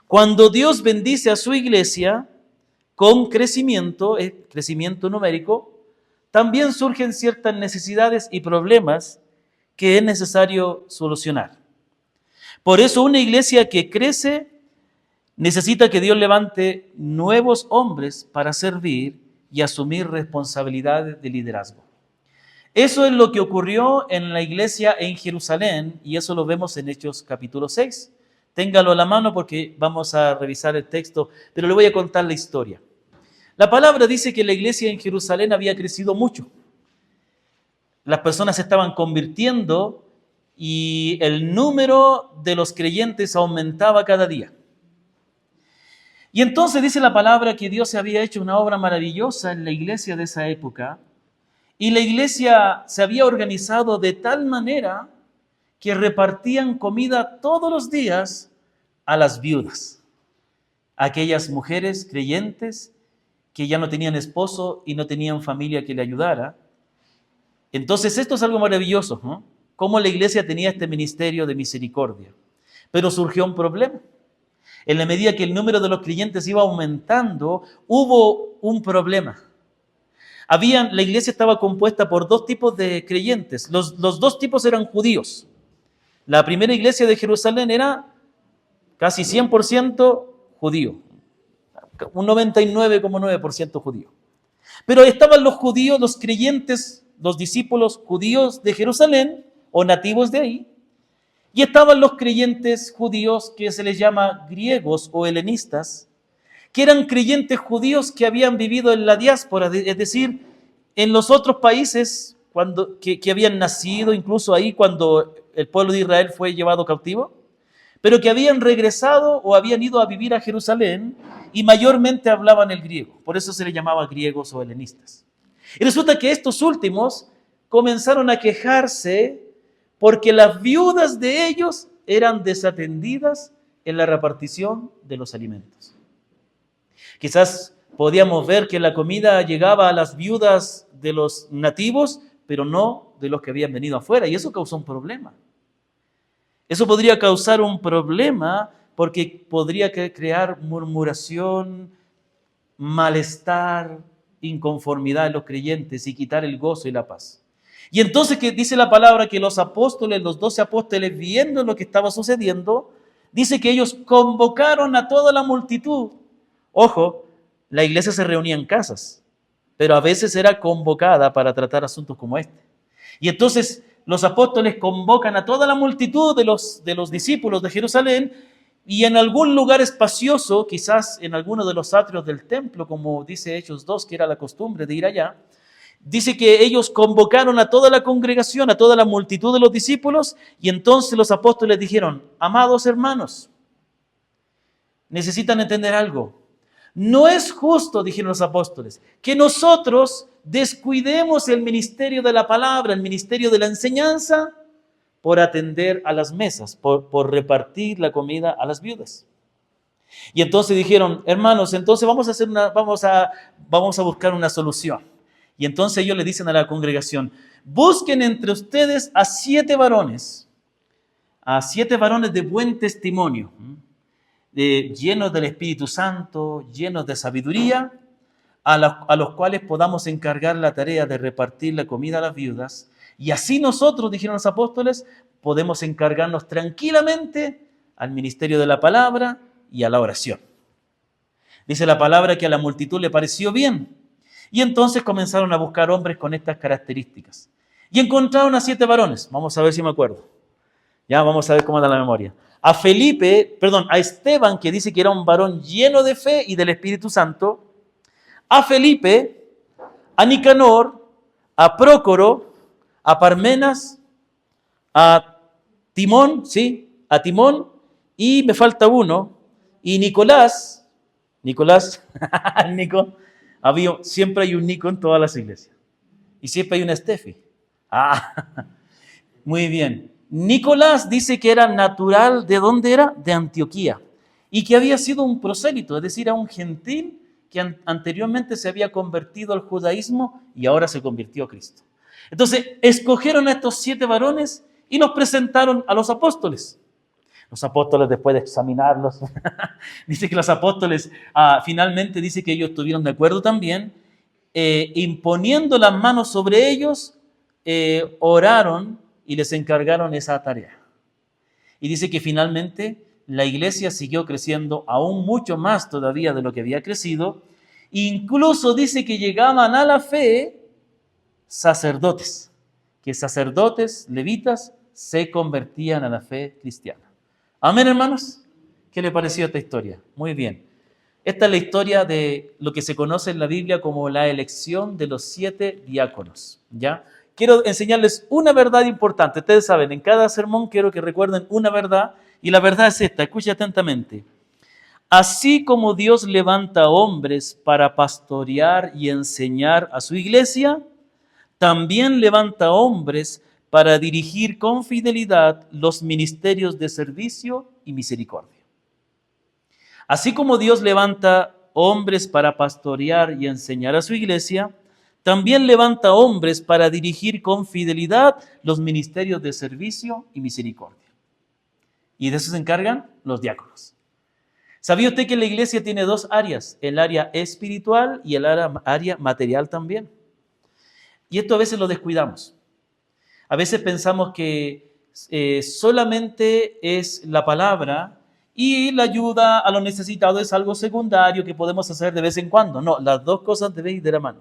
Cuando Dios bendice a su iglesia con crecimiento numérico, también surgen ciertas necesidades y problemas que es necesario solucionar. Por eso una iglesia que crece necesita que Dios levante nuevos hombres para servir y asumir responsabilidades de liderazgo. Eso es lo que ocurrió en la iglesia en Jerusalén y eso lo vemos en Hechos capítulo 6. Téngalo a la mano porque vamos a revisar el texto, pero le voy a contar la historia. La palabra dice que la iglesia en Jerusalén había crecido mucho. Las personas se estaban convirtiendo y el número de los creyentes aumentaba cada día. Y entonces dice la palabra que Dios había hecho una obra maravillosa en la iglesia de esa época y la iglesia se había organizado de tal manera que repartían comida todos los días a las viudas, a aquellas mujeres creyentes que ya no tenían esposo y no tenían familia que le ayudara. Entonces esto es algo maravilloso, ¿no? Cómo la iglesia tenía este ministerio de misericordia. Pero surgió un problema. En la medida que el número de los creyentes iba aumentando, hubo un problema. La iglesia estaba compuesta por dos tipos de creyentes. Los dos tipos eran judíos. La primera iglesia de Jerusalén era casi 100% judío, un 99,9% judío. Pero estaban los judíos, los creyentes, los discípulos judíos de Jerusalén, o nativos de ahí, y estaban los creyentes judíos que se les llama griegos o helenistas, que eran creyentes judíos que habían vivido en la diáspora, es decir, en los otros países que habían nacido, incluso ahí cuando el pueblo de Israel fue llevado cautivo, pero que habían regresado o habían ido a vivir a Jerusalén y mayormente hablaban el griego. Por eso se les llamaba griegos o helenistas. Y resulta que estos últimos comenzaron a quejarse porque las viudas de ellos eran desatendidas en la repartición de los alimentos. Quizás podíamos ver que la comida llegaba a las viudas de los nativos, pero no de los que habían venido afuera, y eso causó un problema. Eso podría causar un problema porque podría crear murmuración, malestar, inconformidad en los creyentes y quitar el gozo y la paz. Y entonces que dice la palabra que los apóstoles, los 12 apóstoles, viendo lo que estaba sucediendo, dice que ellos convocaron a toda la multitud. Ojo, la iglesia se reunía en casas, pero a veces era convocada para tratar asuntos como este. Y entonces los apóstoles convocan a toda la multitud de los discípulos de Jerusalén y en algún lugar espacioso, quizás en alguno de los atrios del templo, como dice Hechos 2, que era la costumbre de ir allá, dice que ellos convocaron a toda la congregación, a toda la multitud de los discípulos, y entonces los apóstoles dijeron: amados hermanos, necesitan entender algo. No es justo, dijeron los apóstoles, que nosotros descuidemos el ministerio de la palabra, el ministerio de la enseñanza, por atender a las mesas, por repartir la comida a las viudas. Y entonces dijeron: hermanos, entonces vamos a buscar una solución. Y entonces ellos le dicen a la congregación: busquen entre ustedes a 7 varones de buen testimonio, llenos del Espíritu Santo, llenos de sabiduría, a los cuales podamos encargar la tarea de repartir la comida a las viudas. Y así nosotros, dijeron los apóstoles, podemos encargarnos tranquilamente al ministerio de la palabra y a la oración. Dice la palabra que a la multitud le pareció bien. Y entonces comenzaron a buscar hombres con estas características. Y encontraron a 7 varones. Vamos a ver si me acuerdo. Ya, vamos a ver cómo anda la memoria. A Esteban, que dice que era un varón lleno de fe y del Espíritu Santo. A Felipe, a Nicanor, a Prócoro, a Parmenas, a Timón, y me falta uno, y Nicolás, siempre hay un Nico en todas las iglesias, y siempre hay una Estefi. Muy bien. Nicolás dice que era natural, ¿de dónde era? De Antioquía, y que había sido un prosélito, es decir, a un gentil que anteriormente se había convertido al judaísmo y ahora se convirtió a Cristo. Entonces, escogieron a estos 7 varones y los presentaron a los apóstoles. Los apóstoles, después de examinarlos, dice que los apóstoles finalmente dice que ellos estuvieron de acuerdo también, imponiendo las manos sobre ellos, oraron y les encargaron esa tarea. Y dice que finalmente la iglesia siguió creciendo aún mucho más todavía de lo que había crecido. Incluso dice que llegaban a la fe sacerdotes, que sacerdotes, levitas, se convertían a la fe cristiana. Amén, hermanos. ¿Qué le pareció esta historia? Muy bien. Esta es la historia de lo que se conoce en la Biblia como la elección de los 7 diáconos. ¿Ya? Quiero enseñarles una verdad importante. Ustedes saben, en cada sermón quiero que recuerden una verdad, y la verdad es esta, escuchen atentamente. Así como Dios levanta hombres para pastorear y enseñar a su iglesia, también levanta hombres para dirigir con fidelidad los ministerios de servicio y misericordia. Así como Dios levanta hombres para pastorear y enseñar a su iglesia, también levanta hombres para dirigir con fidelidad los ministerios de servicio y misericordia. Y de eso se encargan los diáconos. ¿Sabía usted que la iglesia tiene 2 áreas? El área espiritual y el área material también. Y esto a veces lo descuidamos. A veces pensamos que solamente es la palabra y la ayuda a los necesitados es algo secundario que podemos hacer de vez en cuando. No, las 2 cosas deben ir de la mano.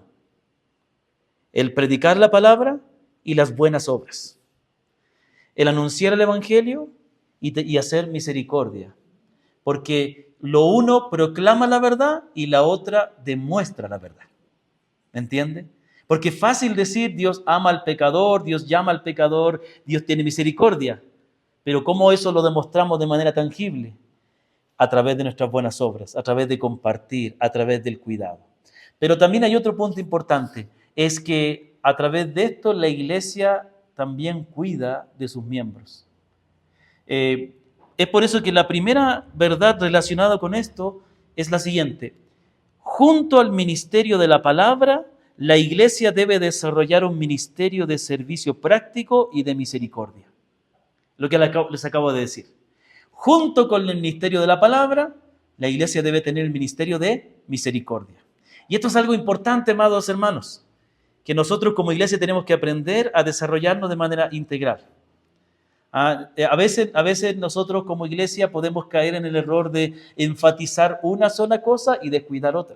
El predicar la palabra y las buenas obras. El anunciar el evangelio y hacer misericordia. Porque lo uno proclama la verdad y la otra demuestra la verdad. ¿Me entiende? Porque es fácil decir Dios ama al pecador, Dios llama al pecador, Dios tiene misericordia. Pero ¿cómo eso lo demostramos de manera tangible? A través de nuestras buenas obras, a través de compartir, a través del cuidado. Pero también hay otro punto importante, es que a través de esto la iglesia también cuida de sus miembros. Es por eso que la primera verdad relacionada con esto es la siguiente. Junto al ministerio de la palabra, la iglesia debe desarrollar un ministerio de servicio práctico y de misericordia. Lo que les acabo de decir. Junto con el ministerio de la palabra, la iglesia debe tener el ministerio de misericordia. Y esto es algo importante, amados hermanos, que nosotros como iglesia tenemos que aprender a desarrollarnos de manera integral. A veces nosotros como iglesia podemos caer en el error de enfatizar una sola cosa y descuidar otra.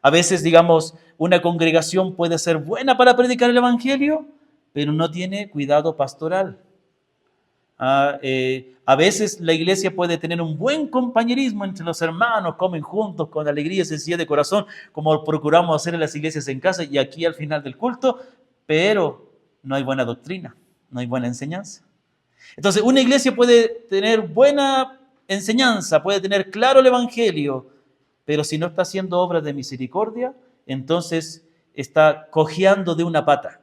A veces, digamos, una congregación puede ser buena para predicar el evangelio, pero no tiene cuidado pastoral. A veces la iglesia puede tener un buen compañerismo entre los hermanos, comen juntos con alegría y sencillez de corazón, como procuramos hacer en las iglesias en casa y aquí al final del culto, pero no hay buena doctrina, no hay buena enseñanza. Entonces, una iglesia puede tener buena enseñanza, puede tener claro el evangelio, pero si no está haciendo obras de misericordia, entonces está cojeando de una pata,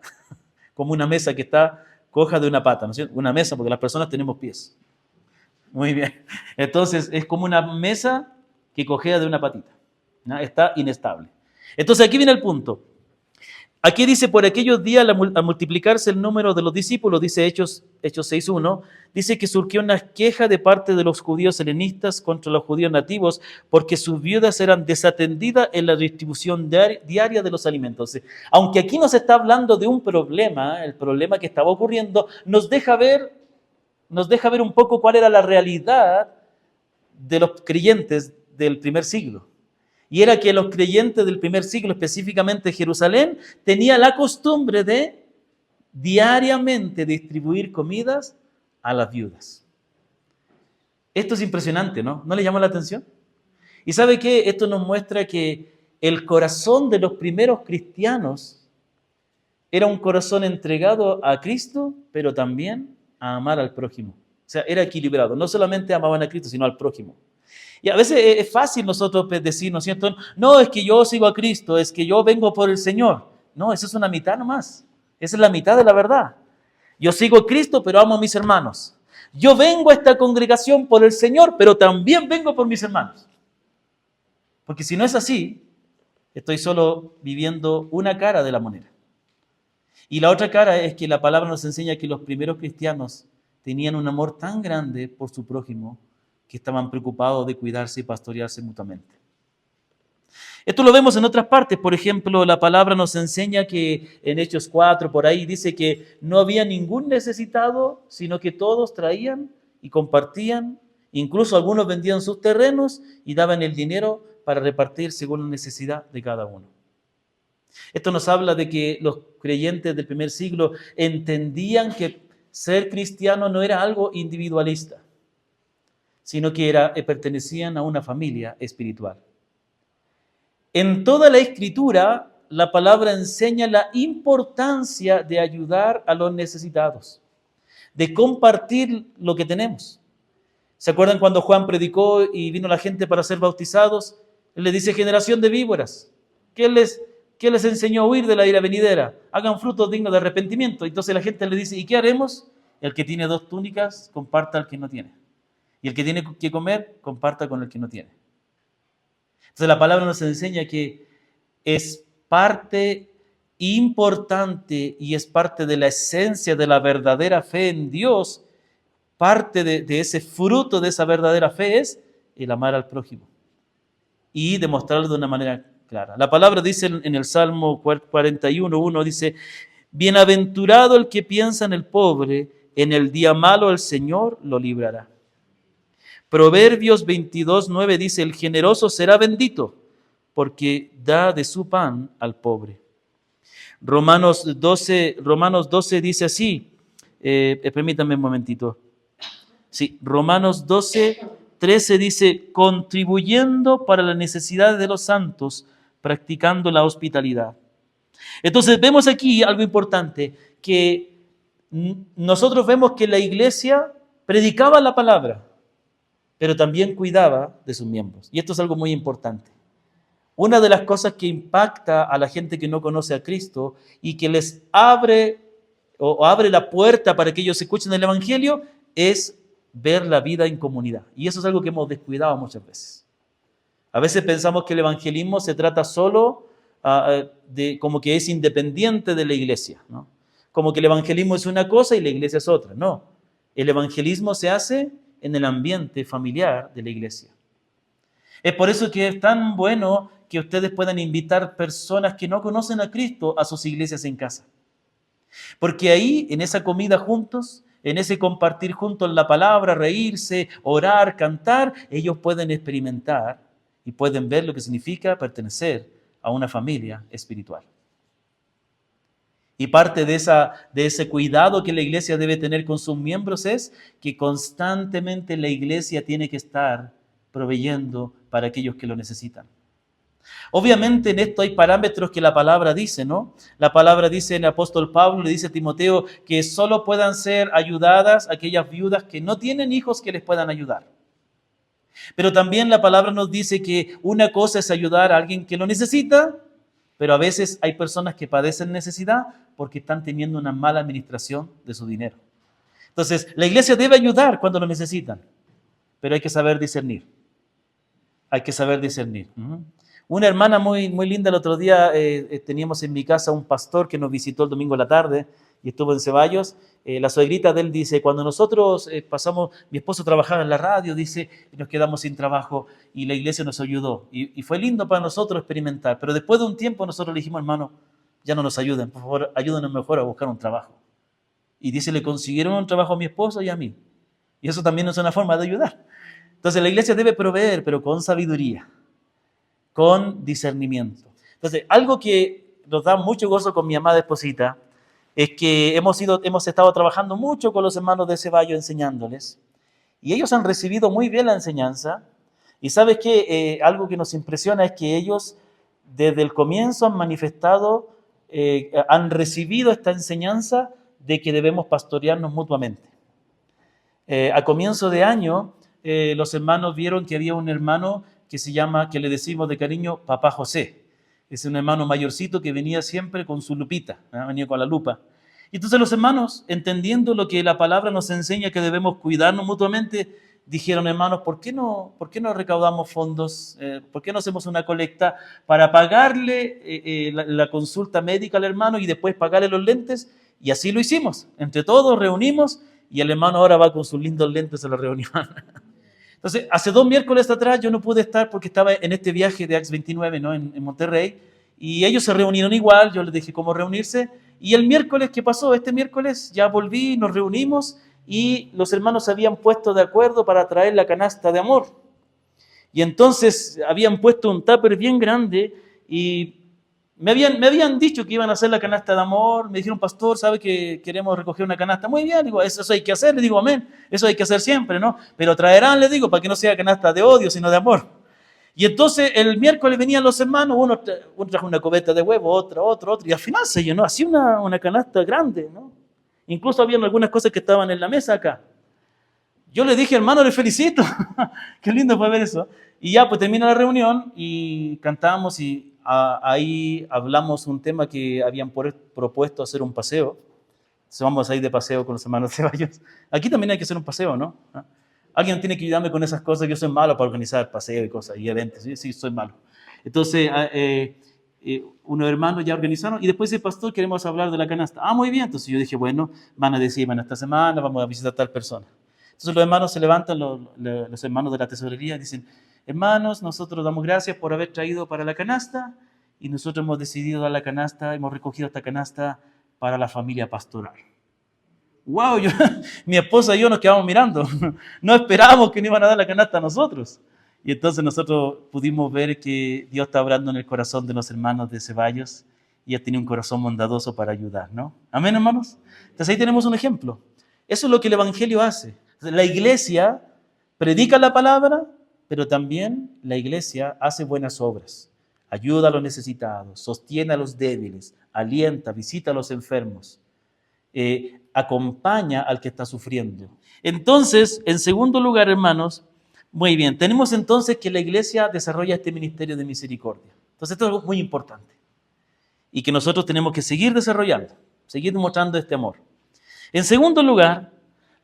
como una mesa que está coja de una pata, ¿no es cierto? Una mesa, porque las personas tenemos pies. Muy bien. Entonces, es como una mesa que cojea de una patita, ¿no? Está inestable. Entonces, aquí viene el punto. Aquí dice, por aquellos días, al multiplicarse el número de los discípulos, dice Hechos 6.1, dice que surgió una queja de parte de los judíos helenistas contra los judíos nativos porque sus viudas eran desatendidas en la distribución diaria de los alimentos. Aunque aquí nos está hablando de un problema, el problema que estaba ocurriendo, nos deja ver un poco cuál era la realidad de los creyentes del primer siglo. Y era que los creyentes del primer siglo, específicamente Jerusalén, tenía la costumbre de diariamente distribuir comidas a las viudas. Esto es impresionante, ¿no? ¿No le llama la atención? ¿Y sabe qué? Esto nos muestra que el corazón de los primeros cristianos era un corazón entregado a Cristo, pero también a amar al prójimo. O sea, era equilibrado. No solamente amaban a Cristo, sino al prójimo. Y a veces es fácil nosotros decir, ¿no es cierto? No, es que yo sigo a Cristo, es que yo vengo por el Señor. No, esa es una mitad nomás. Esa es la mitad de la verdad. Yo sigo a Cristo, pero amo a mis hermanos. Yo vengo a esta congregación por el Señor, pero también vengo por mis hermanos. Porque si no es así, estoy solo viviendo una cara de la moneda. Y la otra cara es que la palabra nos enseña que los primeros cristianos tenían un amor tan grande por su prójimo que estaban preocupados de cuidarse y pastorearse mutuamente. Esto lo vemos en otras partes. Por ejemplo, la palabra nos enseña que en Hechos 4, por ahí, dice que no había ningún necesitado, sino que todos traían y compartían. Incluso algunos vendían sus terrenos y daban el dinero para repartir según la necesidad de cada uno. Esto nos habla de que los creyentes del primer siglo entendían que ser cristiano no era algo individualista, sino que pertenecían a una familia espiritual. En toda la Escritura, la palabra enseña la importancia de ayudar a los necesitados, de compartir lo que tenemos. ¿Se acuerdan cuando Juan predicó y vino la gente para ser bautizados? Él le dice, generación de víboras, ¿qué les enseñó a huir de la ira venidera? Hagan frutos dignos de arrepentimiento. Entonces la gente le dice, ¿y qué haremos? El que tiene 2 túnicas, comparta al que no tiene. Y el que tiene que comer, comparta con el que no tiene. Entonces la palabra nos enseña que es parte importante y es parte de la esencia de la verdadera fe en Dios. Parte de ese fruto de esa verdadera fe es el amar al prójimo y demostrarlo de una manera clara. La palabra dice en el Salmo 41:1, dice, bienaventurado el que piensa en el pobre, en el día malo el Señor lo librará. Proverbios 22:9 dice, el generoso será bendito, porque da de su pan al pobre. Romanos 12 dice así, permítanme un momentito. Sí, Romanos 12:13 dice, contribuyendo para las necesidades de los santos, practicando la hospitalidad. Entonces vemos aquí algo importante, que nosotros vemos que la iglesia predicaba la palabra, pero también cuidaba de sus miembros. Y esto es algo muy importante. Una de las cosas que impacta a la gente que no conoce a Cristo y que les abre la puerta para que ellos escuchen el Evangelio es ver la vida en comunidad. Y eso es algo que hemos descuidado muchas veces. A veces pensamos que el evangelismo se trata solo de como que es independiente de la iglesia, ¿no? Como que el evangelismo es una cosa y la iglesia es otra. No, el evangelismo se hace en el ambiente familiar de la iglesia. Es por eso que es tan bueno que ustedes puedan invitar personas que no conocen a Cristo a sus iglesias en casa. Porque ahí, en esa comida juntos, en ese compartir juntos la palabra, reírse, orar, cantar, ellos pueden experimentar y pueden ver lo que significa pertenecer a una familia espiritual. Y parte de ese cuidado que la iglesia debe tener con sus miembros es que constantemente la iglesia tiene que estar proveyendo para aquellos que lo necesitan. Obviamente en esto hay parámetros que la palabra dice, ¿no? La palabra dice en el apóstol Pablo, le dice a Timoteo que solo puedan ser ayudadas aquellas viudas que no tienen hijos que les puedan ayudar. Pero también la palabra nos dice que una cosa es ayudar a alguien que lo necesita, pero a veces hay personas que padecen necesidad porque están teniendo una mala administración de su dinero. Entonces, la iglesia debe ayudar cuando lo necesitan, pero hay que saber discernir. Hay que saber discernir. Una hermana muy, muy linda el otro día, teníamos en mi casa un pastor que nos visitó el domingo a la tarde y estuvo en Ceballos. La suegrita de él dice, cuando nosotros mi esposo trabajaba en la radio, dice, y nos quedamos sin trabajo y la iglesia nos ayudó. Y fue lindo para nosotros experimentar, pero después de un tiempo nosotros le dijimos, hermano, ya no nos ayuden, por favor, ayúdenos mejor a buscar un trabajo. Y dice, le consiguieron un trabajo a mi esposo y a mí. Y eso también es una forma de ayudar. Entonces la iglesia debe proveer, pero con sabiduría, con discernimiento. Entonces, algo que nos da mucho gozo con mi amada esposita es que hemos estado trabajando mucho con los hermanos de Ceballos enseñándoles y ellos han recibido muy bien la enseñanza y sabes que algo que nos impresiona es que ellos desde el comienzo han manifestado, han recibido esta enseñanza de que debemos pastorearnos mutuamente. A comienzo de año los hermanos vieron que había un hermano que le decimos de cariño Papá José. Es un hermano mayorcito que venía siempre con su lupita, venía con la lupa. Y entonces los hermanos, entendiendo lo que la palabra nos enseña, que debemos cuidarnos mutuamente, dijeron, hermanos, ¿por qué no recaudamos fondos? ¿Por qué no hacemos una colecta para pagarle la consulta médica al hermano y después pagarle los lentes? Y así lo hicimos. Entre todos reunimos y el hermano ahora va con sus lindos lentes a la reunión. Entonces, hace 2 miércoles atrás yo no pude estar porque estaba en este viaje de Acts 29, ¿no? en Monterrey, y ellos se reunieron igual, yo les dije cómo reunirse, y el miércoles que pasó, este miércoles, ya volví, nos reunimos, y los hermanos se habían puesto de acuerdo para traer la canasta de amor. Y entonces habían puesto un tupper bien grande, y me habían dicho que iban a hacer la canasta de amor. Me dijeron, pastor, ¿sabe que queremos recoger una canasta? Muy bien, digo, eso hay que hacer. Le digo, amén, eso hay que hacer siempre, ¿no? Pero traerán, le digo, para que no sea canasta de odio, sino de amor. Y entonces el miércoles venían los hermanos, uno trajo una cubeta de huevo, otro, y al final se llenó así una canasta grande, ¿no? Incluso habían algunas cosas que estaban en la mesa acá. Yo le dije, hermano, le felicito. Qué lindo fue ver eso. Y ya, pues termina la reunión y cantamos y ahí hablamos un tema que habían propuesto hacer un paseo. Entonces vamos a ir de paseo con los hermanos Ceballos. Aquí también hay que hacer un paseo, ¿no? Alguien tiene que ayudarme con esas cosas. Yo soy malo para organizar paseos y cosas y eventos. Sí, soy malo. Entonces, unos hermanos ya organizaron y después dice, pastor, queremos hablar de la canasta. Ah, muy bien. Entonces yo dije, bueno, van a decir, bueno, esta semana vamos a visitar a tal persona. Entonces los hermanos se levantan, los hermanos de la tesorería, dicen, hermanos, nosotros damos gracias por haber traído para la canasta y nosotros hemos decidido dar la canasta, hemos recogido esta canasta para la familia pastoral. ¡Wow! Mi esposa y yo nos quedamos mirando. No esperábamos que nos iban a dar la canasta a nosotros. Y entonces nosotros pudimos ver que Dios está obrando en el corazón de los hermanos de Ceballos y ellos tienen un corazón bondadoso para ayudar, ¿no? Amén, hermanos. Entonces ahí tenemos un ejemplo. Eso es lo que el Evangelio hace. La iglesia predica la palabra, pero también la iglesia hace buenas obras. Ayuda a los necesitados, sostiene a los débiles, alienta, visita a los enfermos, acompaña al que está sufriendo. Entonces, en segundo lugar, hermanos, muy bien, tenemos entonces que la iglesia desarrolla este ministerio de misericordia. Entonces, esto es algo muy importante y que nosotros tenemos que seguir desarrollando, seguir mostrando este amor. En segundo lugar,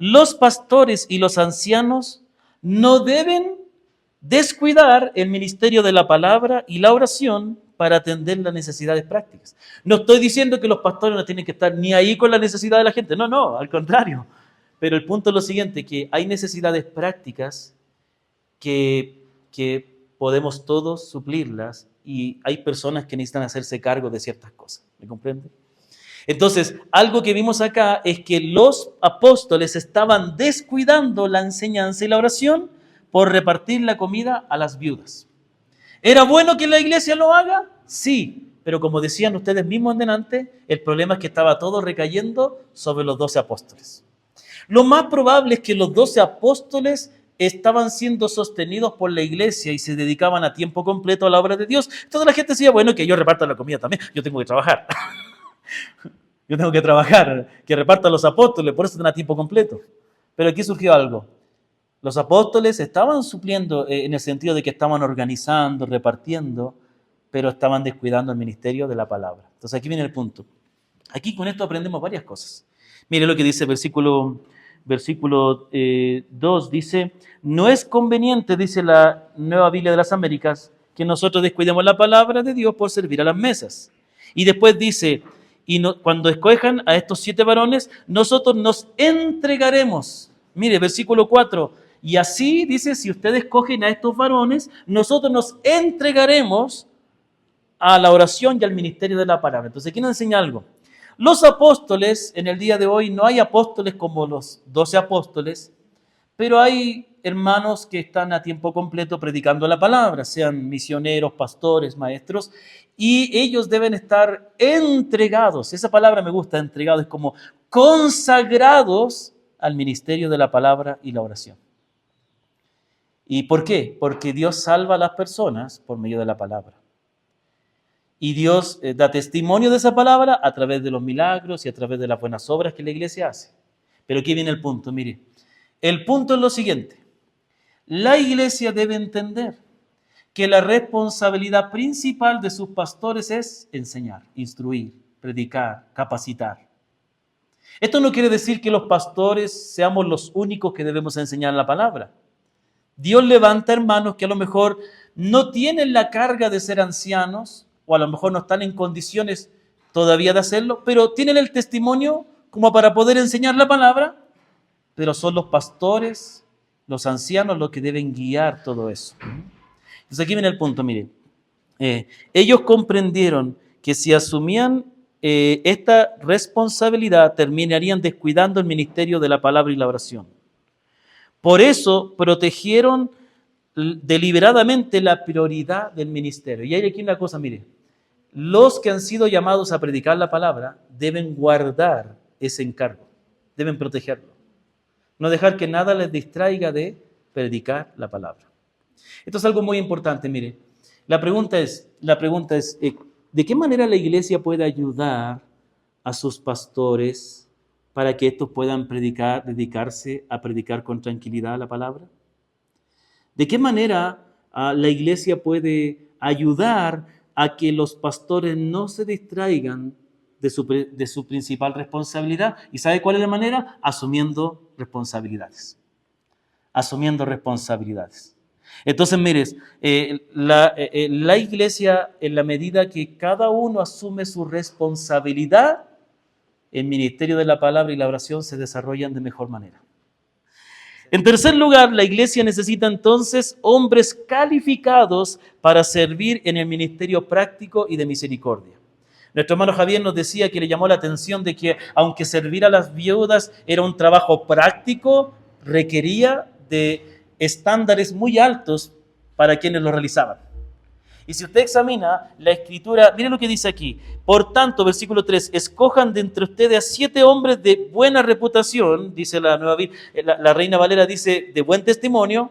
los pastores y los ancianos no deben descuidar el ministerio de la palabra y la oración para atender las necesidades prácticas. No estoy diciendo que los pastores no tienen que estar ni ahí con la necesidad de la gente, no, al contrario. Pero el punto es lo siguiente, que hay necesidades prácticas que podemos todos suplirlas y hay personas que necesitan hacerse cargo de ciertas cosas. ¿Me comprende? Entonces, algo que vimos acá es que los apóstoles estaban descuidando la enseñanza y la oración por repartir la comida a las viudas. ¿Era bueno que la iglesia lo haga? Sí, pero como decían ustedes mismos en delante, el problema es que estaba todo recayendo sobre los 12 apóstoles. Lo más probable es que los 12 apóstoles estaban siendo sostenidos por la iglesia y se dedicaban a tiempo completo a la obra de Dios. Entonces la gente decía, bueno, que yo reparta la comida también, yo tengo que trabajar. Yo tengo que trabajar, que repartan los apóstoles, por eso están a tiempo completo. Pero aquí surgió algo. Los apóstoles estaban supliendo en el sentido de que estaban organizando, repartiendo, pero estaban descuidando el ministerio de la palabra. Entonces aquí viene el punto. Aquí con esto aprendemos varias cosas. Mire lo que dice versículo 2, dice, no es conveniente, dice la Nueva Biblia de las Américas, que nosotros descuidemos la palabra de Dios por servir a las mesas. Y después dice, cuando escojan a estos 7 varones, nosotros nos entregaremos. Mire, versículo 4, y así dice, si ustedes escogen a estos varones, nosotros nos entregaremos a la oración y al ministerio de la palabra. Entonces, aquí nos enseña algo. Los apóstoles, en el día de hoy, no hay apóstoles como los 12 apóstoles, pero hay hermanos que están a tiempo completo predicando la palabra, sean misioneros, pastores, maestros, y ellos deben estar entregados. Esa palabra me gusta, entregados, es como consagrados al ministerio de la palabra y la oración. ¿Y por qué? Porque Dios salva a las personas por medio de la palabra. Y Dios da testimonio de esa palabra a través de los milagros y a través de las buenas obras que la iglesia hace. Pero aquí viene el punto, mire. El punto es lo siguiente. La iglesia debe entender que la responsabilidad principal de sus pastores es enseñar, instruir, predicar, capacitar. Esto no quiere decir que los pastores seamos los únicos que debemos enseñar la palabra. Dios levanta hermanos que a lo mejor no tienen la carga de ser ancianos, o a lo mejor no están en condiciones todavía de hacerlo, pero tienen el testimonio como para poder enseñar la palabra pero son los pastores, los ancianos, los que deben guiar todo eso. Entonces aquí viene el punto, mire. Ellos comprendieron que si asumían esta responsabilidad, terminarían descuidando el ministerio de la palabra y la oración. Por eso protegieron deliberadamente la prioridad del ministerio. Y hay aquí una cosa, mire, los que han sido llamados a predicar la palabra deben guardar ese encargo, deben protegerlo, no dejar que nada les distraiga de predicar la palabra. Esto es algo muy importante, mire. La pregunta es, ¿de qué manera la iglesia puede ayudar a sus pastores para que estos puedan dedicarse a predicar con tranquilidad la palabra? ¿De qué manera la iglesia puede ayudar a que los pastores no se distraigan de su principal responsabilidad? ¿Y sabe cuál es la manera? Asumiendo responsabilidades. Asumiendo responsabilidades. Entonces, mires, la iglesia, en la medida que cada uno asume su responsabilidad, el ministerio de la palabra y la oración se desarrollan de mejor manera. En tercer lugar, la iglesia necesita entonces hombres calificados para servir en el ministerio práctico y de misericordia. Nuestro hermano Javier nos decía que le llamó la atención de que aunque servir a las viudas era un trabajo práctico, requería de estándares muy altos para quienes lo realizaban. Y si usted examina la escritura, mire lo que dice aquí. Por tanto, versículo 3, escojan de entre ustedes a 7 hombres de buena reputación, dice la la Reina Valera dice, de buen testimonio,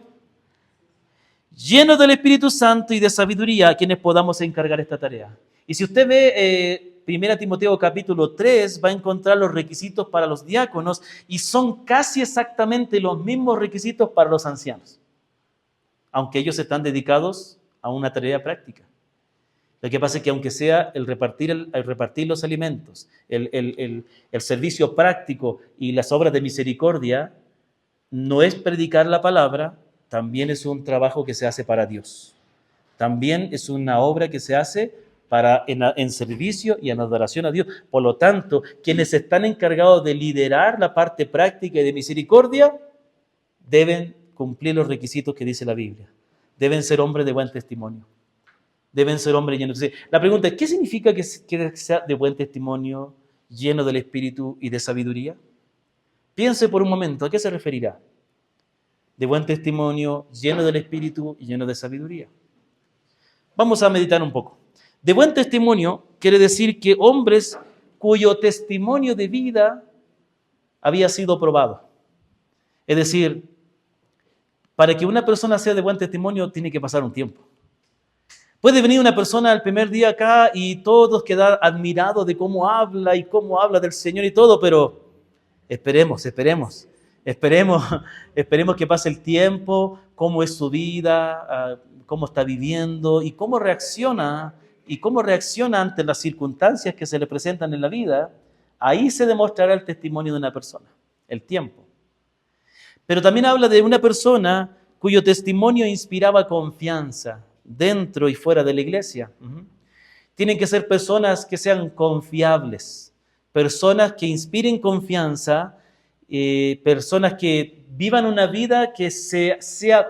llenos del Espíritu Santo y de sabiduría, a quienes podamos encargar esta tarea. Y si usted ve 1 Timoteo capítulo 3, va a encontrar los requisitos para los diáconos y son casi exactamente los mismos requisitos para los ancianos, aunque ellos están dedicados a una tarea práctica. Lo que pasa es que aunque sea el repartir los alimentos, el servicio práctico y las obras de misericordia, no es predicar la palabra, también es un trabajo que se hace para Dios. También es una obra que se hace en servicio y en adoración a Dios. Por lo tanto, quienes están encargados de liderar la parte práctica y de misericordia deben cumplir los requisitos que dice la Biblia. Deben ser hombres de buen testimonio. Deben ser hombres llenos. La pregunta es, ¿qué significa que sea de buen testimonio, lleno del Espíritu y de sabiduría? Piense por un momento, ¿a qué se referirá? De buen testimonio, lleno del Espíritu y lleno de sabiduría. Vamos a meditar un poco. De buen testimonio quiere decir que hombres cuyo testimonio de vida había sido probado. Es decir, para que una persona sea de buen testimonio tiene que pasar un tiempo. Puede venir una persona el primer día acá y todos quedar admirados de cómo habla y cómo habla del Señor y todo, pero esperemos que pase el tiempo, cómo es su vida, cómo está viviendo y cómo reacciona ante las circunstancias que se le presentan en la vida. Ahí se demostrará el testimonio de una persona, el tiempo. Pero también habla de una persona cuyo testimonio inspiraba confianza dentro y fuera de la iglesia. Tienen que ser personas que sean confiables, personas que inspiren confianza, personas que vivan una vida que sea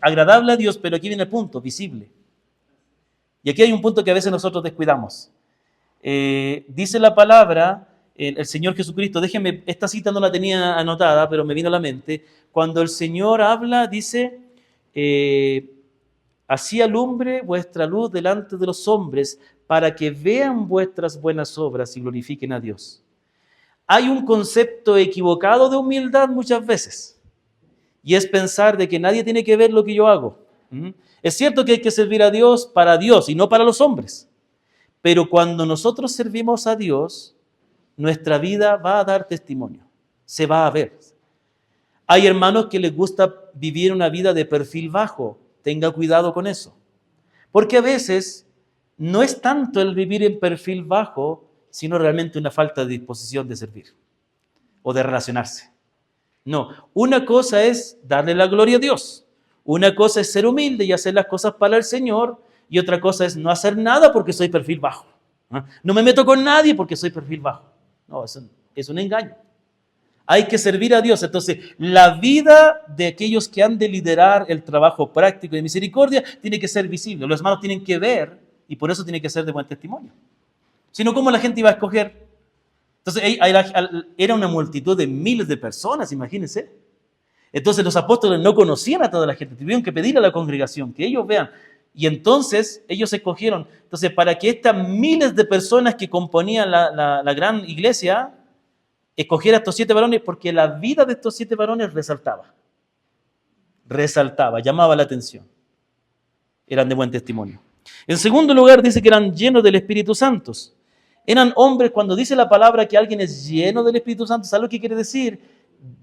agradable a Dios, pero aquí viene el punto, visible. Y aquí hay un punto que a veces nosotros descuidamos. Dice la palabra, el Señor Jesucristo, déjenme, esta cita no la tenía anotada, pero me vino a la mente. Cuando el Señor habla, dice, así alumbre vuestra luz delante de los hombres, para que vean vuestras buenas obras y glorifiquen a Dios. Hay un concepto equivocado de humildad muchas veces, y es pensar de que nadie tiene que ver lo que yo hago. Es cierto que hay que servir a Dios para Dios y no para los hombres, pero cuando nosotros servimos a Dios, nuestra vida va a dar testimonio, se va a ver. Hay hermanos que les gusta vivir una vida de perfil bajo, tenga cuidado con eso, porque a veces no es tanto el vivir en perfil bajo, sino realmente una falta de disposición de servir o de relacionarse. No, una cosa es darle la gloria a Dios, una cosa es ser humilde y hacer las cosas para el Señor, y otra cosa es no hacer nada porque soy perfil bajo. No me meto con nadie porque soy perfil bajo. No, eso es un engaño. Hay que servir a Dios. Entonces, la vida de aquellos que han de liderar el trabajo práctico de misericordia tiene que ser visible. Los hermanos tienen que ver y por eso tiene que ser de buen testimonio. Si no, ¿cómo la gente iba a escoger? Entonces, era una multitud de miles de personas, imagínense. Entonces, los apóstoles no conocían a toda la gente. Tuvieron que pedir a la congregación que ellos vean. Y entonces, ellos escogieron. Entonces, para que estas miles de personas que componían la gran iglesia escogiera a estos 7 varones, porque la vida de estos 7 varones resaltaba, llamaba la atención. Eran de buen testimonio. En segundo lugar, dice que eran llenos del Espíritu Santo. Eran hombres, cuando dice la palabra que alguien es lleno del Espíritu Santo, ¿sabe lo que quiere decir?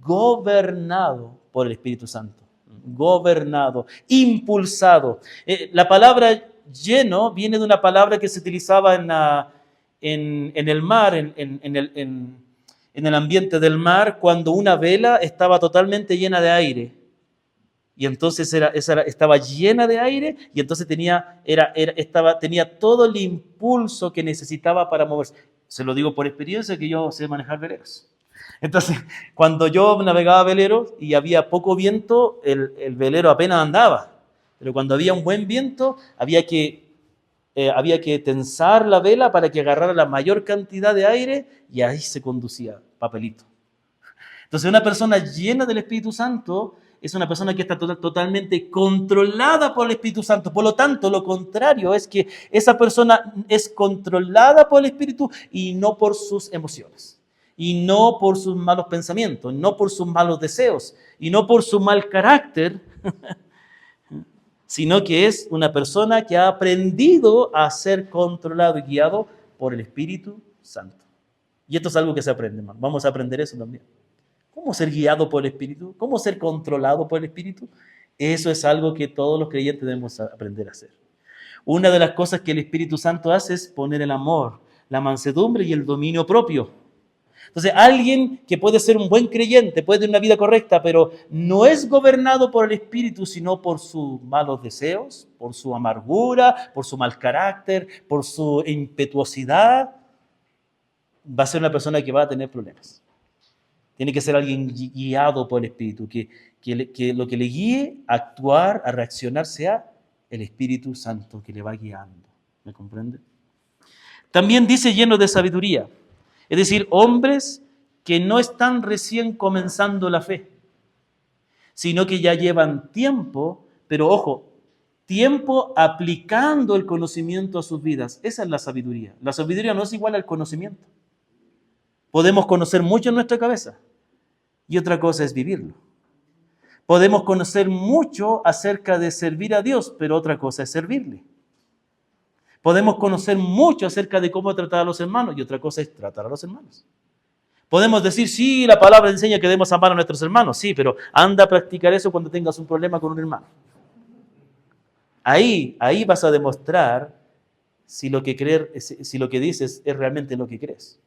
Gobernado por el Espíritu Santo. Gobernado, impulsado. La palabra lleno viene de una palabra que se utilizaba en el mar, en el ambiente del mar, cuando una vela estaba totalmente llena de aire. Y entonces estaba llena de aire y entonces tenía todo el impulso que necesitaba para moverse. Se lo digo por experiencia que yo sé manejar veleros. Entonces, cuando yo navegaba veleros y había poco viento, el velero apenas andaba. Pero cuando había un buen viento, había que tensar la vela para que agarrara la mayor cantidad de aire y ahí se conducía, papelito. Entonces, una persona llena del Espíritu Santo es una persona que está totalmente controlada por el Espíritu Santo. Por lo tanto, lo contrario es que esa persona es controlada por el Espíritu y no por sus emociones. Y no por sus malos pensamientos, no por sus malos deseos, y no por su mal carácter, sino que es una persona que ha aprendido a ser controlado y guiado por el Espíritu Santo. Y esto es algo que se aprende, hermano. Vamos a aprender eso también. ¿Cómo ser guiado por el Espíritu? ¿Cómo ser controlado por el Espíritu? Eso es algo que todos los creyentes debemos aprender a hacer. Una de las cosas que el Espíritu Santo hace es poner el amor, la mansedumbre y el dominio propio. Entonces, alguien que puede ser un buen creyente, puede tener una vida correcta, pero no es gobernado por el Espíritu, sino por sus malos deseos, por su amargura, por su mal carácter, por su impetuosidad, va a ser una persona que va a tener problemas. Tiene que ser alguien guiado por el Espíritu, que lo que le guíe a actuar, a reaccionar, sea el Espíritu Santo que le va guiando. ¿Me comprende? También dice lleno de sabiduría. Es decir, hombres que no están recién comenzando la fe, sino que ya llevan tiempo, pero ojo, tiempo aplicando el conocimiento a sus vidas. Esa es la sabiduría. La sabiduría no es igual al conocimiento. Podemos conocer mucho en nuestra cabeza y otra cosa es vivirlo. Podemos conocer mucho acerca de servir a Dios, pero otra cosa es servirle. Podemos conocer mucho acerca de cómo tratar a los hermanos y otra cosa es tratar a los hermanos. Podemos decir, sí, la palabra enseña que debemos amar a nuestros hermanos, sí, pero anda a practicar eso cuando tengas un problema con un hermano. Ahí vas a demostrar si lo que dices es realmente lo que crees.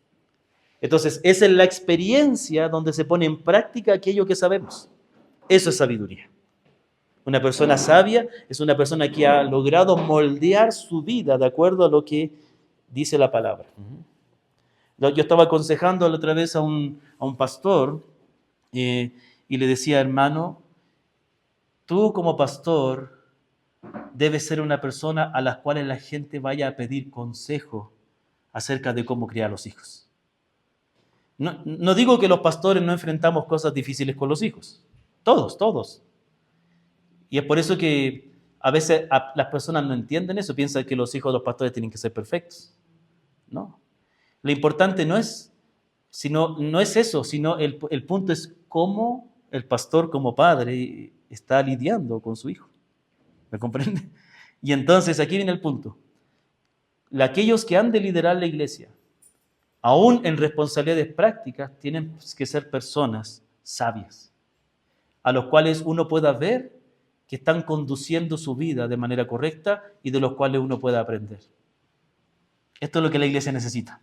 Entonces, esa es la experiencia donde se pone en práctica aquello que sabemos. Eso es sabiduría. Una persona sabia es una persona que ha logrado moldear su vida de acuerdo a lo que dice la palabra. Yo estaba aconsejando la otra vez a un pastor y le decía, hermano, tú como pastor debes ser una persona a la cual la gente vaya a pedir consejo acerca de cómo criar a los hijos. No digo que los pastores no enfrentamos cosas difíciles con los hijos. Todos. Y es por eso que a veces las personas no entienden eso, piensan que los hijos de los pastores tienen que ser perfectos. No. Lo importante no es eso, sino el punto es cómo el pastor como padre está lidiando con su hijo. ¿Me comprende? Y entonces aquí viene el punto. Aquellos que han de liderar la iglesia, aún en responsabilidades prácticas, tienen que ser personas sabias, a los cuales uno pueda ver que están conduciendo su vida de manera correcta y de los cuales uno pueda aprender. Esto es lo que la iglesia necesita.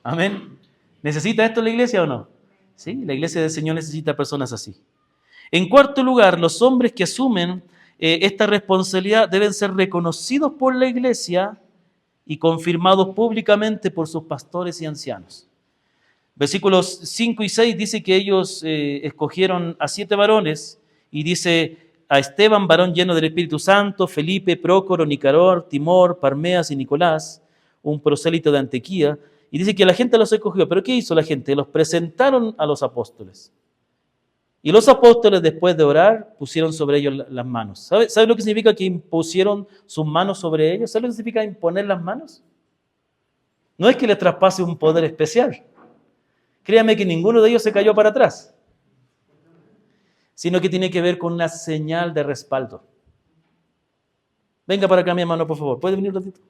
Amén. ¿Necesita esto la iglesia o no? Sí, la iglesia del Señor necesita personas así. En cuarto lugar, los hombres que asumen esta responsabilidad deben ser reconocidos por la iglesia y confirmados públicamente por sus pastores y ancianos. Versículos 5 y 6 dice que ellos escogieron a 7 varones y dice a Esteban, varón lleno del Espíritu Santo, Felipe, Prócoro, Nicanor, Timor, Parmeas y Nicolás, un prosélito de Antioquía, y dice que la gente los escogió. ¿Pero qué hizo la gente? Los presentaron a los apóstoles. Y los apóstoles, después de orar, pusieron sobre ellos las manos. ¿Sabe lo que significa que impusieron sus manos sobre ellos? ¿Sabe lo que significa imponer las manos? No es que les traspase un poder especial. Créame que ninguno de ellos se cayó para atrás, sino que tiene que ver con una señal de respaldo. Venga para acá, mi hermano, por favor. ¿Puede venir un ratito?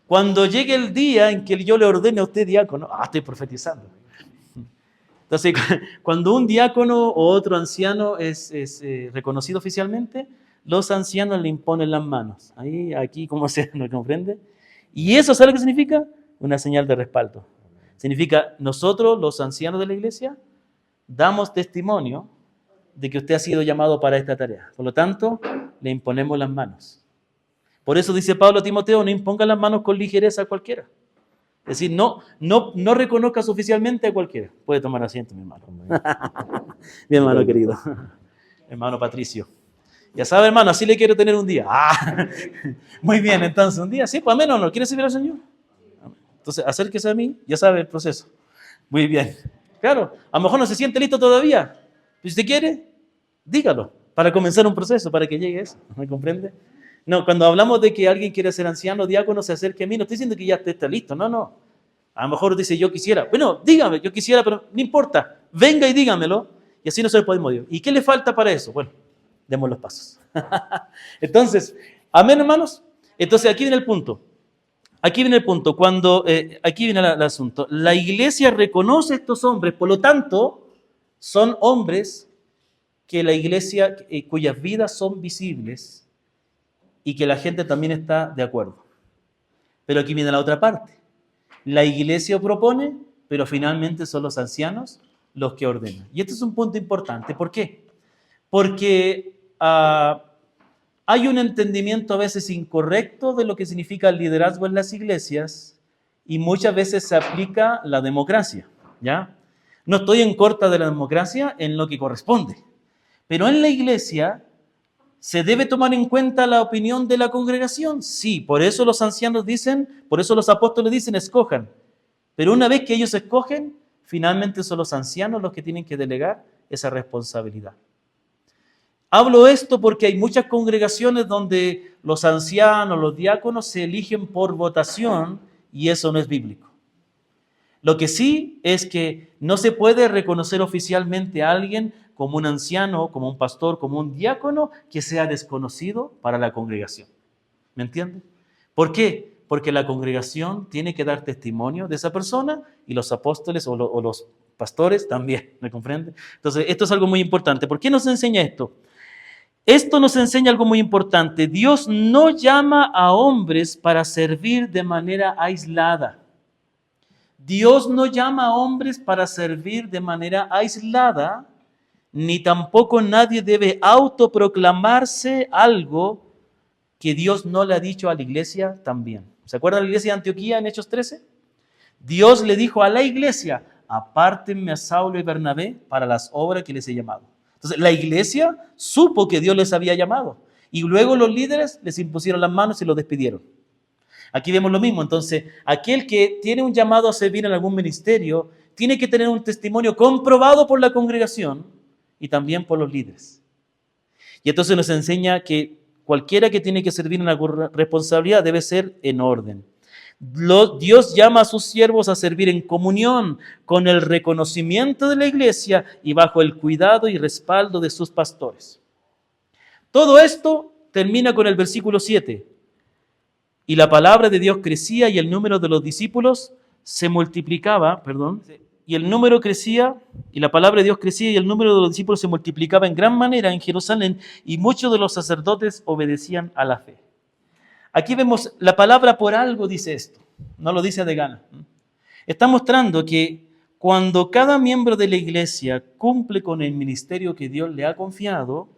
Cuando llegue el día en que yo le ordene a usted diácono, estoy profetizando. Entonces, cuando un diácono o otro anciano es reconocido oficialmente, los ancianos le imponen las manos. Ahí, aquí, como se ¿no comprende? Y eso, ¿sabe lo que significa? Una señal de respaldo. Significa, nosotros, los ancianos de la iglesia, damos testimonio de que usted ha sido llamado para esta tarea. Por lo tanto, le imponemos las manos. Por eso dice Pablo a Timoteo, no imponga las manos con ligereza a cualquiera. Es decir, no reconozcas oficialmente a cualquiera. Puede tomar asiento, mi hermano. Mi hermano querido. Hermano Patricio. Ya sabe, hermano, así le quiero tener un día. Muy bien, entonces, un día, sí, pues amén, ¿no? ¿Quiere servir al Señor? Entonces, acérquese a mí, ya sabe el proceso. Muy bien. Claro, a lo mejor no se siente listo todavía. Si usted quiere, dígalo, para comenzar un proceso, para que llegue eso. ¿Me comprende? No, cuando hablamos de que alguien quiere ser anciano, diácono, se acerque a mí, no estoy diciendo que ya está listo, no. A lo mejor dice, yo quisiera. Bueno, dígame, yo quisiera, pero no importa. Venga y dígamelo, y así nosotros podemos ir. ¿Y qué le falta para eso? Bueno, demos los pasos. Entonces, amén, hermanos. Entonces, aquí viene el punto. Aquí viene el asunto. La iglesia reconoce a estos hombres, por lo tanto, son hombres que la iglesia, cuyas vidas son visibles y que la gente también está de acuerdo. Pero aquí viene la otra parte. La iglesia propone, pero finalmente son los ancianos los que ordenan. Y este es un punto importante. ¿Por qué? Porque hay un entendimiento a veces incorrecto de lo que significa el liderazgo en las iglesias y muchas veces se aplica la democracia, ¿ya? No estoy en contra de la democracia en lo que corresponde, pero en la iglesia ¿se debe tomar en cuenta la opinión de la congregación? Sí, por eso los ancianos dicen, por eso los apóstoles dicen, escojan. Pero una vez que ellos escogen, finalmente son los ancianos los que tienen que delegar esa responsabilidad. Hablo esto porque hay muchas congregaciones donde los ancianos, los diáconos se eligen por votación y eso no es bíblico. Lo que sí es que no se puede reconocer oficialmente a alguien como un anciano, como un pastor, como un diácono que sea desconocido para la congregación. ¿Me entienden? ¿Por qué? Porque la congregación tiene que dar testimonio de esa persona y los apóstoles o los pastores también, ¿me comprende? Entonces, esto es algo muy importante. ¿Por qué nos enseña esto? Esto nos enseña algo muy importante. Dios no llama a hombres para servir de manera aislada. Dios no llama a hombres para servir de manera aislada, ni tampoco nadie debe autoproclamarse algo que Dios no le ha dicho a la iglesia también. ¿Se acuerdan de la iglesia de Antioquía en Hechos 13? Dios le dijo a la iglesia, apártenme a Saulo y Bernabé para las obras que les he llamado. Entonces la iglesia supo que Dios les había llamado y luego los líderes les impusieron las manos y los despidieron. Aquí vemos lo mismo. Entonces, aquel que tiene un llamado a servir en algún ministerio tiene que tener un testimonio comprobado por la congregación y también por los líderes. Y entonces nos enseña que cualquiera que tiene que servir en alguna responsabilidad debe ser en orden. Dios llama a sus siervos a servir en comunión con el reconocimiento de la iglesia y bajo el cuidado y respaldo de sus pastores. Todo esto termina con el versículo 7. Y la palabra de Dios crecía y el número de los discípulos se multiplicaba, y el número crecía, y la palabra de Dios crecía y el número de los discípulos se multiplicaba en gran manera en Jerusalén y muchos de los sacerdotes obedecían a la fe. Aquí vemos la palabra por algo dice esto, no lo dice de gana. Está mostrando que cuando cada miembro de la iglesia cumple con el ministerio que Dios le ha confiado,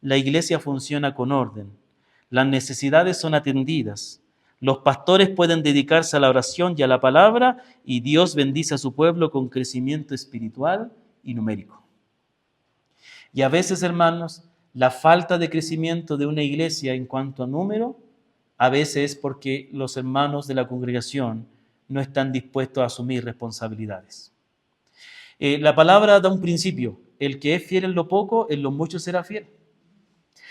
la iglesia funciona con orden. Las necesidades son atendidas, Los pastores pueden dedicarse a la oración y a la palabra y Dios bendice a su pueblo con crecimiento espiritual y numérico. Y a veces, hermanos, la falta de crecimiento de una iglesia en cuanto a número, a veces es porque los hermanos de la congregación no están dispuestos a asumir responsabilidades. La palabra da un principio: el que es fiel en lo poco, en lo mucho será fiel.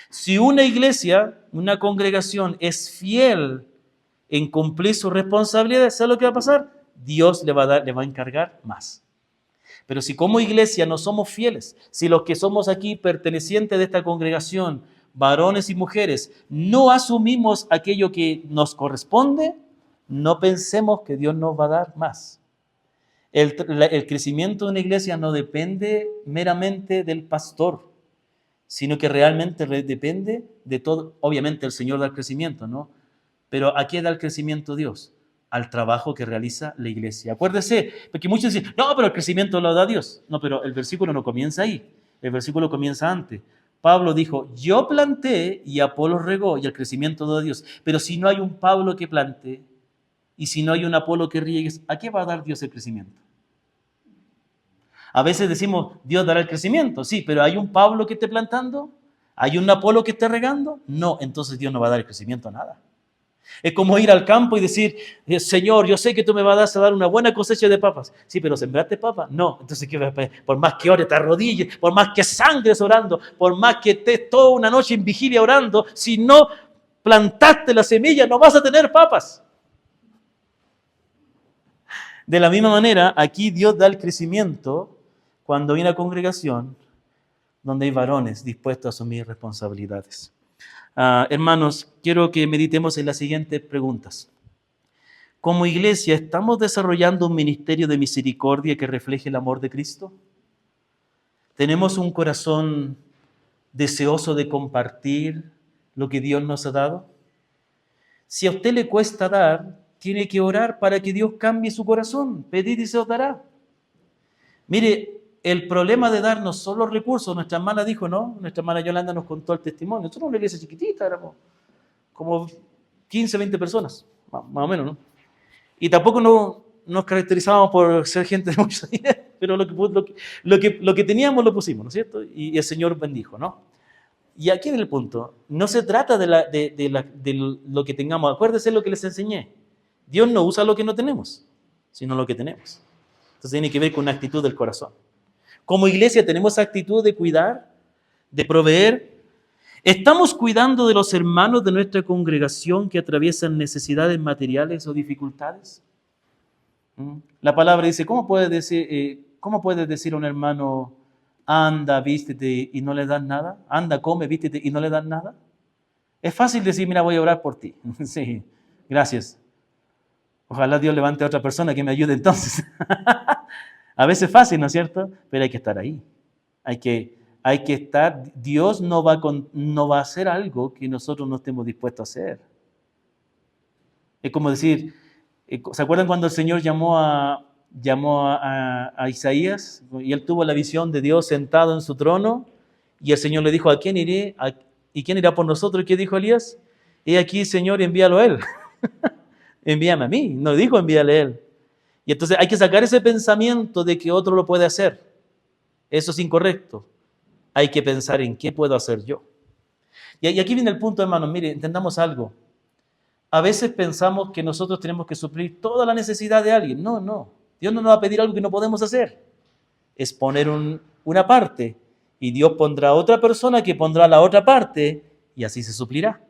Si una iglesia, una congregación es fiel en cumplir sus responsabilidades, ¿sabe lo que va a pasar? Dios le va a encargar más. Pero si como iglesia no somos fieles, si los que somos aquí pertenecientes de esta congregación, varones y mujeres, no asumimos aquello que nos corresponde, no pensemos que Dios nos va a dar más. El crecimiento de una iglesia no depende meramente del pastor, sino que realmente depende de todo. Obviamente el Señor da el crecimiento, ¿no? Pero ¿a qué da el crecimiento Dios? Al trabajo que realiza la iglesia. Acuérdese, porque muchos dicen, no, pero el crecimiento lo da Dios. No, pero el versículo no comienza ahí, el versículo comienza antes. Pablo dijo, yo planté y Apolo regó y el crecimiento lo da Dios. Pero si no hay un Pablo que plante y si no hay un Apolo que riegue, ¿a qué va a dar Dios el crecimiento? A veces decimos, Dios dará el crecimiento, sí, pero ¿hay un Pablo que esté plantando? ¿Hay un Apolo que esté regando? No, entonces Dios no va a dar el crecimiento a nada. Es como ir al campo y decir, Señor, yo sé que tú me vas a dar una buena cosecha de papas. Sí, pero ¿sembraste papas? No. Entonces, por más que ores, te arrodilles, por más que sangres orando, por más que estés toda una noche en vigilia orando, si no plantaste la semilla, no vas a tener papas. De la misma manera, aquí Dios da el crecimiento cuando hay una congregación donde hay varones dispuestos a asumir responsabilidades. Hermanos, quiero que meditemos en las siguientes preguntas. Como iglesia, ¿estamos desarrollando un ministerio de misericordia que refleje el amor de Cristo? ¿Tenemos un corazón deseoso de compartir lo que Dios nos ha dado? Si a usted le cuesta dar, tiene que orar para que Dios cambie su corazón. Pedid y se os dará. Mire, el problema de dar no son los recursos. Nuestra hermana dijo, ¿no? Nuestra hermana Yolanda nos contó el testimonio. Nosotros éramos una iglesia chiquitita, éramos como 15, 20 personas, más o menos, ¿no? Y tampoco nos caracterizábamos por ser gente de mucho dinero, pero lo que teníamos lo pusimos, ¿no es cierto? Y el Señor bendijo, ¿no? Y aquí viene el punto. No se trata de lo que tengamos. Acuérdense lo que les enseñé. Dios no usa lo que no tenemos, sino lo que tenemos. Entonces tiene que ver con una actitud del corazón. Como iglesia tenemos actitud de cuidar, de proveer. ¿Estamos cuidando de los hermanos de nuestra congregación que atraviesan necesidades materiales o dificultades? La palabra dice, ¿cómo puedes decir a un hermano, anda, vístete y no le das nada? Anda, come, vístete y no le das nada. Es fácil decir, mira, voy a orar por ti. Sí, gracias. Ojalá Dios levante a otra persona que me ayude entonces. A veces es fácil, ¿no es cierto? Pero hay que estar ahí. Hay que estar. Dios no va a hacer algo que nosotros no estemos dispuestos a hacer. Es como decir, ¿se acuerdan cuando el Señor llamó a Isaías? Y él tuvo la visión de Dios sentado en su trono. Y el Señor le dijo, ¿a quién iré? ¿Y quién irá por nosotros? ¿Y qué dijo Elías? He aquí, Señor, envíalo a él. Envíame a mí. No dijo envíale a él. Y entonces hay que sacar ese pensamiento de que otro lo puede hacer. Eso es incorrecto. Hay que pensar en qué puedo hacer yo. Y aquí viene el punto, hermanos. Mire, entendamos algo. A veces pensamos que nosotros tenemos que suplir toda la necesidad de alguien. No, no. Dios no nos va a pedir algo que no podemos hacer. Es poner una parte. Y Dios pondrá otra persona que pondrá la otra parte. Y así se suplirá.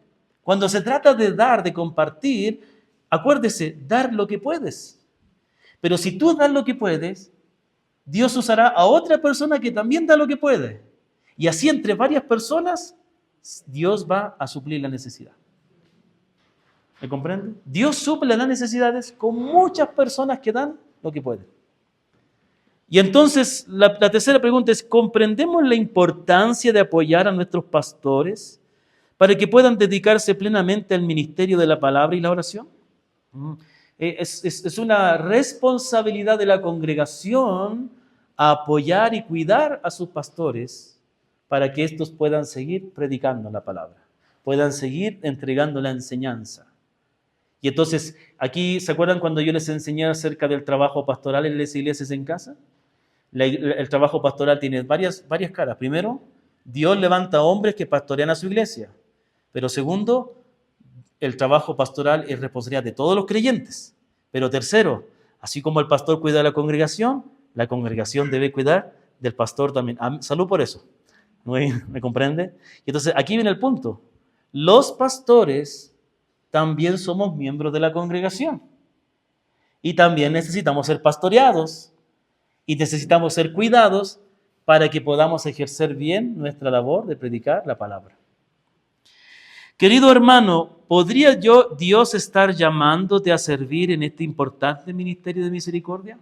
Cuando se trata de dar, de compartir, acuérdese, dar lo que puedes. Pero si tú das lo que puedes, Dios usará a otra persona que también da lo que puede. Y así entre varias personas, Dios va a suplir la necesidad. ¿Me comprende? Dios suple las necesidades con muchas personas que dan lo que pueden. Y entonces la tercera pregunta es, ¿comprendemos la importancia de apoyar a nuestros pastores para que puedan dedicarse plenamente al ministerio de la palabra y la oración? Es una responsabilidad de la congregación apoyar y cuidar a sus pastores para que estos puedan seguir predicando la palabra, puedan seguir entregando la enseñanza. Y entonces, aquí, ¿se acuerdan cuando yo les enseñé acerca del trabajo pastoral en las iglesias en casa? El trabajo pastoral tiene varias caras. Primero, Dios levanta hombres que pastorean a su iglesia. Pero segundo, el trabajo pastoral es responsabilidad de todos los creyentes. Pero tercero, así como el pastor cuida de la congregación debe cuidar del pastor también. Salud por eso. ¿Me comprende? Y entonces, aquí viene el punto. Los pastores también somos miembros de la congregación. Y también necesitamos ser pastoreados. Y necesitamos ser cuidados para que podamos ejercer bien nuestra labor de predicar la palabra. Querido hermano, ¿podría Dios estar llamándote a servir en este importante ministerio de misericordia?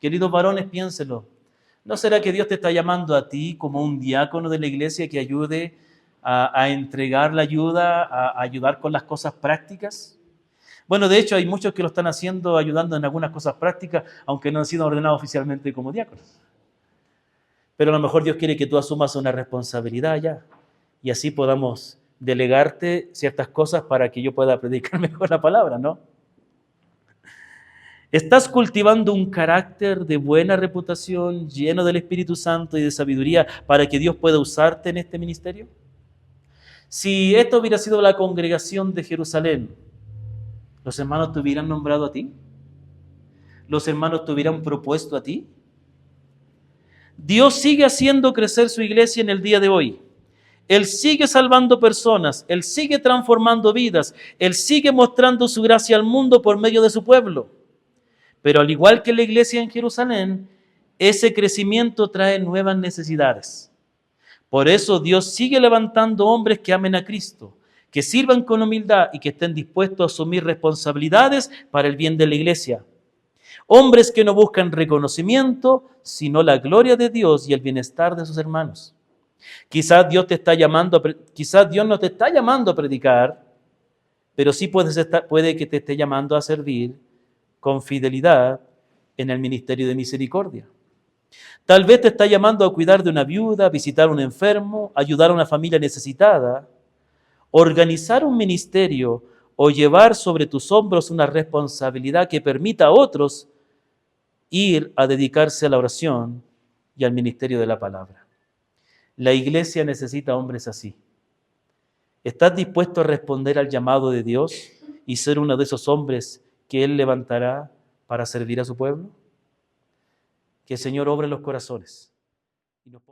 Queridos varones, piénselo. ¿No será que Dios te está llamando a ti como un diácono de la iglesia que ayude a entregar la ayuda, a ayudar con las cosas prácticas? Bueno, de hecho hay muchos que lo están haciendo, ayudando en algunas cosas prácticas, aunque no han sido ordenados oficialmente como diáconos. Pero a lo mejor Dios quiere que tú asumas una responsabilidad ya, y así podamos delegarte ciertas cosas para que yo pueda predicar mejor la palabra, ¿no? ¿Estás cultivando un carácter de buena reputación, lleno del Espíritu Santo y de sabiduría para que Dios pueda usarte en este ministerio? Si esto hubiera sido la congregación de Jerusalén, ¿los hermanos te hubieran nombrado a ti? ¿Los hermanos te hubieran propuesto a ti? Dios sigue haciendo crecer su iglesia en el día de hoy. Él sigue salvando personas, Él sigue transformando vidas, Él sigue mostrando su gracia al mundo por medio de su pueblo. Pero al igual que la iglesia en Jerusalén, ese crecimiento trae nuevas necesidades. Por eso Dios sigue levantando hombres que amen a Cristo, que sirvan con humildad y que estén dispuestos a asumir responsabilidades para el bien de la iglesia. Hombres que no buscan reconocimiento, sino la gloria de Dios y el bienestar de sus hermanos. Quizás Dios no te está llamando a predicar, pero sí puede que te esté llamando a servir con fidelidad en el ministerio de misericordia. Tal vez te está llamando a cuidar de una viuda, visitar a un enfermo, ayudar a una familia necesitada, organizar un ministerio o llevar sobre tus hombros una responsabilidad que permita a otros ir a dedicarse a la oración y al ministerio de la palabra. La iglesia necesita hombres así. ¿Estás dispuesto a responder al llamado de Dios y ser uno de esos hombres que Él levantará para servir a su pueblo? Que el Señor obre en los corazones.